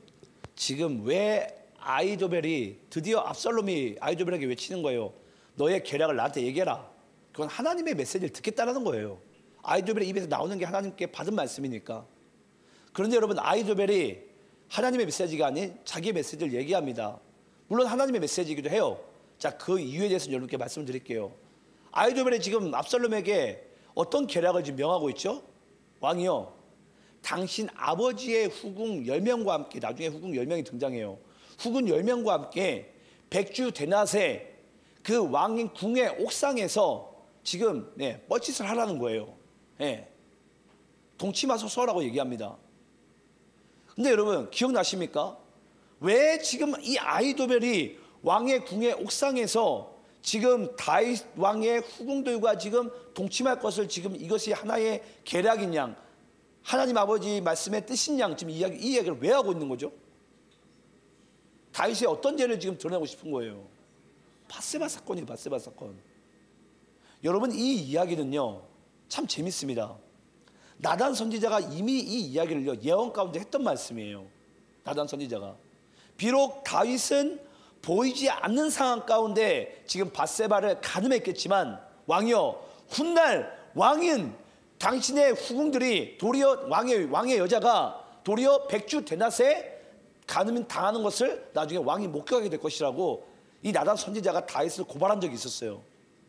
지금 왜 아이도벨이 드디어 압살롬이 아이도벨에게 외치는 거예요. 너의 계략을 나한테 얘기해라. 그건 하나님의 메시지를 듣겠다라는 거예요. 아이도벨의 입에서 나오는 게 하나님께 받은 말씀이니까. 그런데 여러분 아이도벨이 하나님의 메시지가 아닌 자기의 메시지를 얘기합니다. 물론 하나님의 메시지이기도 해요. 자, 그 이유에 대해서 여러분께 말씀을 드릴게요. 아이도벨이 지금 압살롬에게 어떤 계략을 지금 명하고 있죠? 왕이요, 당신 아버지의 후궁 10명과 함께, 나중에 후궁 10명이 등장해요. 후궁 10명과 함께 백주 대낮에 그 왕인 궁의 옥상에서 지금 뻘짓을 하라는 거예요. 동침하소서라고 얘기합니다. 근데 여러분 기억나십니까? 왜 지금 이 아이도벨이 왕의 궁의 옥상에서 지금 다윗 왕의 후궁들과 지금 동침할 것을 지금 이것이 하나의 계략인 양, 하나님 아버지 말씀의 뜻인 양 지금 이 이야기를 왜 하고 있는 거죠? 다윗의 어떤 죄를 지금 드러내고 싶은 거예요? 바세바 사건이에요. 바세바 사건. 여러분 이 이야기는요 참 재밌습니다. 나단 선지자가 이미 이 이야기를 예언 가운데 했던 말씀이에요. 나단 선지자가 비록 다윗은 보이지 않는 상황 가운데 지금 밧세바를 가늠했겠지만 왕이여 훗날 왕인 당신의 후궁들이 도리어 왕의 여자가 도리어 백주 데낫에 가늠 당하는 것을 나중에 왕이 목격하게 될 것이라고 이 나단 선지자가 다윗을 고발한 적이 있었어요.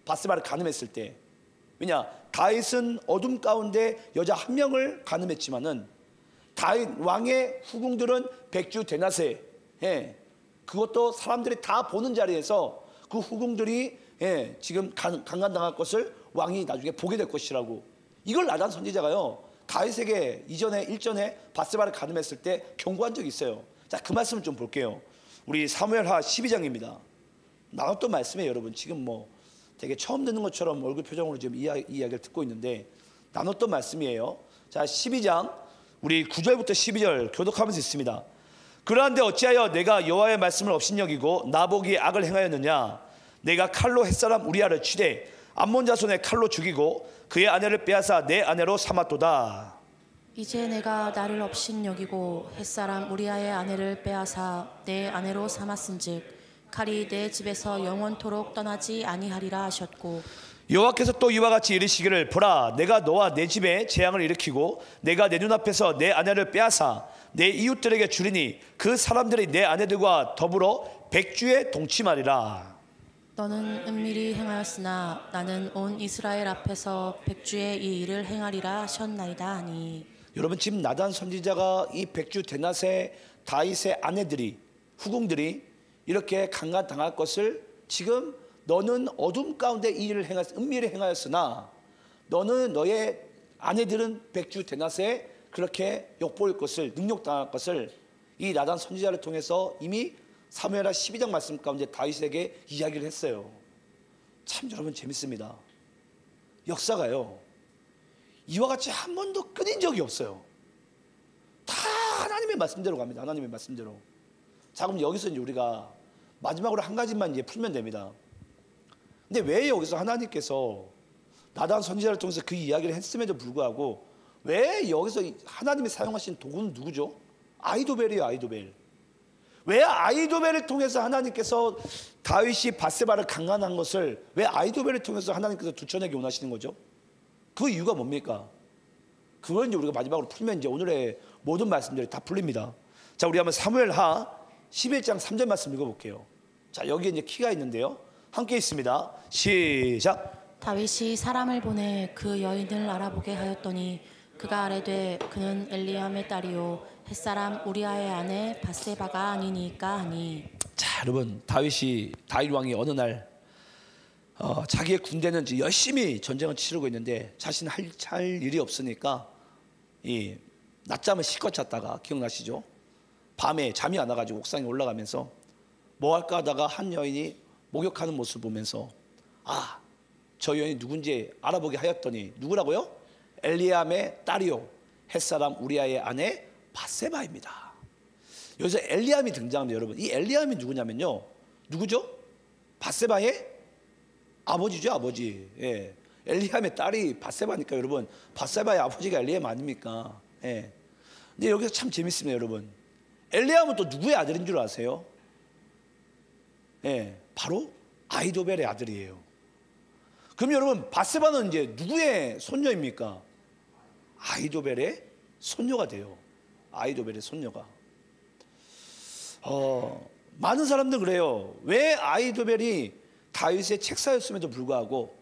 밧세바를 가늠했을 때. 왜냐 다윗은 어둠 가운데 여자 한 명을 가늠했지만은 다윗 왕의 후궁들은 백주 데낫에 그것도 사람들이 다 보는 자리에서 그 후궁들이 지금 강간당할 것을 왕이 나중에 보게 될 것이라고. 이걸 나단 선지자가요 다윗에게 일전에 밧세바를 가늠했을 때 경고한 적이 있어요. 자, 그 말씀을 좀 볼게요. 우리 사무엘하 12장입니다. 나눴던 말씀이에요. 여러분 지금 뭐 되게 처음 듣는 것처럼 얼굴 표정으로 지금 이야기를 듣고 있는데 나눴던 말씀이에요. 자, 12장 우리 9절부터 12절 교독하면서 있습니다. 그러한데 어찌하여 내가 여호와의 말씀을 업신여기고 나보기에 악을 행하였느냐. 내가 칼로 햇사람 우리아를 치되 암몬 자손의 칼로 죽이고 그의 아내를 빼앗아 내 아내로 삼았도다. 이제 내가 나를 업신여기고 햇사람 우리아의 아내를 빼앗아 내 아내로 삼았은즉 칼이 내 집에서 영원토록 떠나지 아니하리라 하셨고 여호와께서 또 이와 같이 이르시기를 보라 내가 너와 내 집에 재앙을 일으키고 내가 내 눈앞에서 내 아내를 빼앗아 내 이웃들에게 주리니 그 사람들이 내 아내들과 더불어 백주에 동침하리라. 너는 은밀히 행하였으나 나는 온 이스라엘 앞에서 백주의 이 일을 행하리라 하셨나이다 하니. 여러분 지금 나단 선지자가 이 백주 데낫의 다윗의 아내들이 후궁들이 이렇게 강간당할 것을 지금 너는 어둠 가운데 이 일을 은밀히 행하였으나 너는 너의 아내들은 백주 데낫에 그렇게 욕보일 것을 능욕당할 것을 이 나단 선지자를 통해서 이미 사무엘하 12장 말씀 가운데 다윗에게 이야기를 했어요. 참 여러분 재밌습니다. 역사가요 이와 같이 한 번도 끊인 적이 없어요. 다 하나님의 말씀대로 갑니다. 하나님의 말씀대로. 자, 그럼 여기서 이제 우리가 마지막으로 한 가지만 이제 풀면 됩니다. 근데 왜 여기서 하나님께서 나단 선지자를 통해서 그 이야기를 했음에도 불구하고 왜 여기서 하나님이 사용하신 도구는 누구죠? 아히도벨이에요. 아히도벨. 왜 아히도벨을 통해서 하나님께서 다윗이 밧세바를 강간한 것을 왜 아히도벨을 통해서 하나님께서 두천에게 원하시는 거죠? 그 이유가 뭡니까? 그걸 이제 우리가 마지막으로 풀면 이제 오늘의 모든 말씀들이 다 풀립니다. 자, 우리 한번 사무엘하 11장 3절 말씀 읽어볼게요. 자, 여기에 이제 키가 있는데요. 함께 있습니다. 시작. 다윗이 사람을 보내 그 여인을 알아보게 하였더니 그가 아뢰되 그는 엘리암의 딸이요 햇사람 우리아의 아내 밧세바가 아니니까 하니. 자, 여러분 다윗 왕이 어느 날 자기의 군대는 이제 열심히 전쟁을 치르고 있는데 자신 할 일이 없으니까 이 낮잠을 실컷 잤다가 기억나시죠? 밤에 잠이 안 와가지고 옥상에 올라가면서 뭐 할까 하다가 한 여인이 목욕하는 모습을 보면서 아, 저 여인이 누군지 알아보게 하였더니 누구라고요? 엘리암의 딸이요 햇사람 우리아의 아내 밧세바입니다. 여기서 엘리암이 등장합니다. 여러분 이 엘리암이 누구냐면요 누구죠? 밧세바의 아버지죠. 아버지. 예. 엘리암의 딸이 밧세바니까 여러분 밧세바의 아버지가 엘리암 아닙니까? 예. 근데 여기서 참 재밌습니다. 여러분 엘리암은 또 누구의 아들인 줄 아세요? 예, 바로 아히도벨의 아들이에요. 그럼 여러분 밧세바는 이제 누구의 손녀입니까? 아히도벨의 손녀가 돼요. 아히도벨의 손녀가. 많은 사람들 그래요. 왜 아히도벨이 다윗의 책사였음에도 불구하고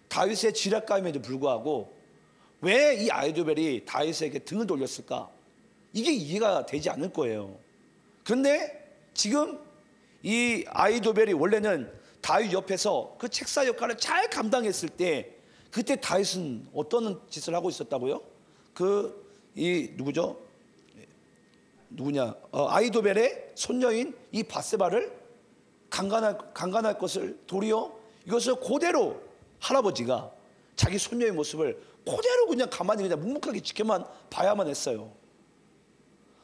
다윗의 지략가임에도 불구하고 왜 이 아히도벨이 다윗에게 등을 돌렸을까? 이게 이해가 되지 않을 거예요. 그런데 지금 이 아히도벨이 원래는 다윗 옆에서 그 책사 역할을 잘 감당했을 때 그때 다윗은 어떤 짓을 하고 있었다고요? 누구죠? 누구냐? 아히도벨의 손녀인 이 밧세바를 강간할 것을 도리어 이것을 그대로 할아버지가 자기 손녀의 모습을 그대로 그냥 가만히 그냥 묵묵하게 지켜만 봐야만 했어요.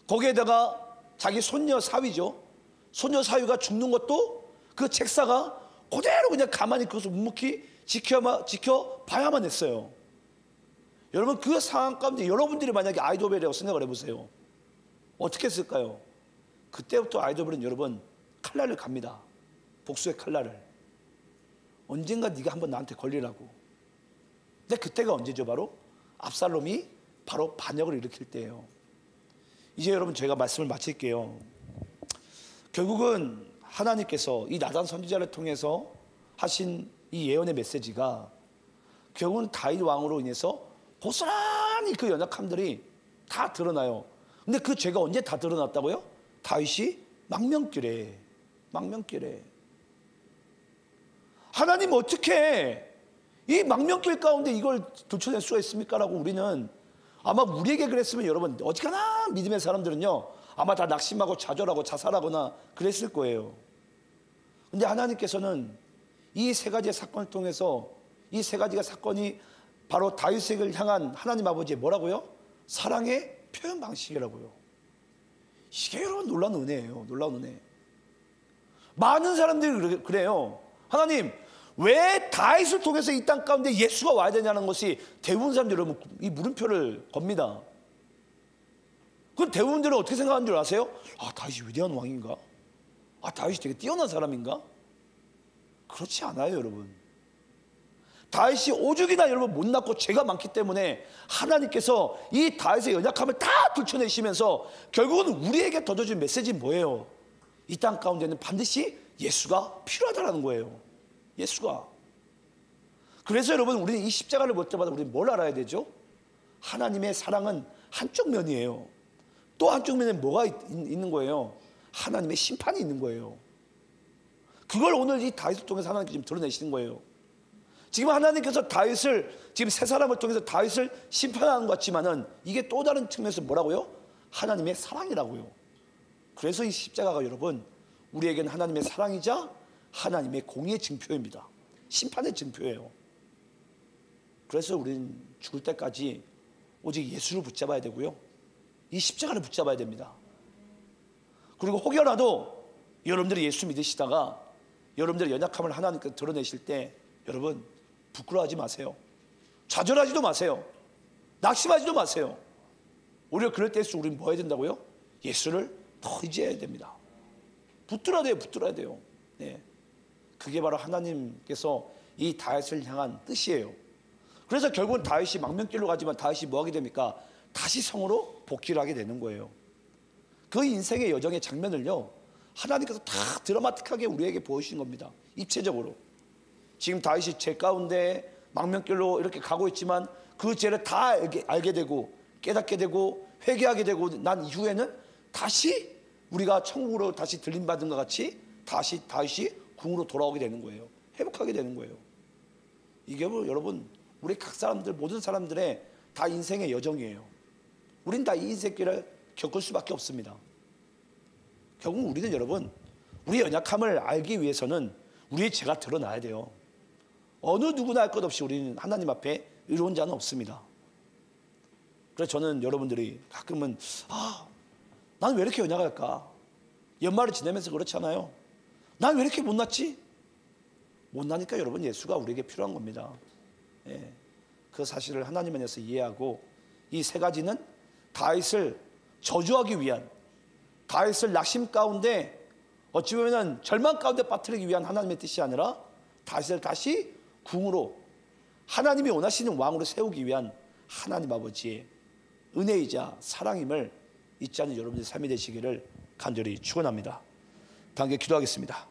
거기에다가 자기 손녀 사위죠. 손녀 사위가 죽는 것도 그 책사가 그대로 그냥 가만히 그것을 묵묵히 지켜봐야만 했어요. 여러분, 그 상황 가운데 여러분들이 만약에 아이도벨이라고 생각을 해보세요. 어떻게 했을까요? 그때부터 아이도벨은 여러분 칼날을 갑니다. 복수의 칼날을. 언젠가 네가 한번 나한테 걸리라고. 근데 그때가 언제죠? 바로 압살롬이 바로 반역을 일으킬 때예요. 이제 여러분, 제가 말씀을 마칠게요. 결국은 하나님께서 이 나단 선지자를 통해서 하신 이 예언의 메시지가 결국은 다윗 왕으로 인해서 고스란히 그 연약함들이 다 드러나요. 근데 그 죄가 언제 다 드러났다고요? 다윗이 망명길에. 하나님 어떻게 이 망명길 가운데 이걸 들춰낼 수가 있습니까? 라고 우리는, 아마 우리에게 그랬으면 여러분, 어지간한 믿음의 사람들은요 아마 다 낙심하고 좌절하고 자살하거나 그랬을 거예요. 근데 하나님께서는 이 세 가지의 사건을 통해서, 이 세 가지가 사건이 바로 다윗을 향한 하나님 아버지의 뭐라고요? 사랑의 표현 방식이라고요. 이게 여러분 놀라운 은혜예요. 놀라운 은혜. 많은 사람들이 그래요. 하나님, 왜 다윗을 통해서 이 땅 가운데 예수가 와야 되냐는 것이 대부분 사람들이 여러분 이 물음표를 겁니다. 그럼 대부분들은 어떻게 생각하는 줄 아세요? 아, 다윗이 위대한 왕인가? 아, 다윗이 되게 뛰어난 사람인가? 그렇지 않아요, 여러분. 다윗이 오죽이나 여러분 못났고 죄가 많기 때문에 하나님께서 이 다윗의 연약함을 다 들춰내시면서 결국은 우리에게 던져준 메시지는 뭐예요? 이 땅 가운데는 반드시 예수가 필요하다는 거예요. 예수가. 그래서 여러분, 우리는 이 십자가를 볼 때마다 우리는 뭘 알아야 되죠? 하나님의 사랑은 한쪽 면이에요. 또 한쪽 면에 뭐가 있는 거예요? 하나님의 심판이 있는 거예요. 그걸 오늘 이 다윗을 통해서 하나님께서 지금 드러내시는 거예요. 지금 하나님께서 다윗을, 지금 세 사람을 통해서 다윗을 심판하는 것 같지만은 이게 또 다른 측면에서 뭐라고요? 하나님의 사랑이라고요. 그래서 이 십자가가 여러분 우리에게는 하나님의 사랑이자 하나님의 공의의 증표입니다. 심판의 증표예요. 그래서 우리는 죽을 때까지 오직 예수를 붙잡아야 되고요, 이 십자가를 붙잡아야 됩니다. 그리고 혹여라도 여러분들이 예수 믿으시다가 여러분들의 연약함을 하나님께서 드러내실 때 여러분 부끄러워하지 마세요. 좌절하지도 마세요. 낙심하지도 마세요. 오히려 그럴 때일수록 우리는 뭐 해야 된다고요? 예수를 더 의지해야 됩니다. 붙들어야 돼요. 네. 그게 바로 하나님께서 이 다윗을 향한 뜻이에요. 그래서 결국은 다윗이 망명길로 가지만 다윗이 뭐 하게 됩니까? 다시 성으로 복귀를 하게 되는 거예요. 그 인생의 여정의 장면을요 하나님께서 다 드라마틱하게 우리에게 보여주신 겁니다. 입체적으로. 지금 다윗이 죄 가운데 망명길로 이렇게 가고 있지만 그 죄를 다 알게 되고 깨닫게 되고 회개하게 되고 난 이후에는 다시 우리가 천국으로 다시 들림받은 것 같이 다시 다윗이 궁으로 돌아오게 되는 거예요. 회복하게 되는 거예요. 이게 뭐 여러분 우리 각 사람들, 모든 사람들의 다 인생의 여정이에요. 우린 다 이 인생길을 겪을 수밖에 없습니다. 결국 우리는 여러분 우리의 연약함을 알기 위해서는 우리의 죄가 드러나야 돼요. 어느 누구나 할 것 없이 우리는 하나님 앞에 의로운 자는 없습니다. 그래서 저는 여러분들이 가끔은 나는 왜 이렇게 연약할까? 연말을 지내면서 그렇잖아요. 난 왜 이렇게 못났지? 못나니까 여러분 예수가 우리에게 필요한 겁니다. 예. 그 사실을 하나님 안에서 이해하고 이 세 가지는 다윗을 저주하기 위한, 다윗을 낙심 가운데 어찌 보면 절망 가운데 빠뜨리기 위한 하나님의 뜻이 아니라 다윗을 다시 궁으로 하나님이 원하시는 왕으로 세우기 위한 하나님 아버지의 은혜이자 사랑임을 잊지 않는 여러분의 삶이 되시기를 간절히 축원합니다. 단계 기도하겠습니다.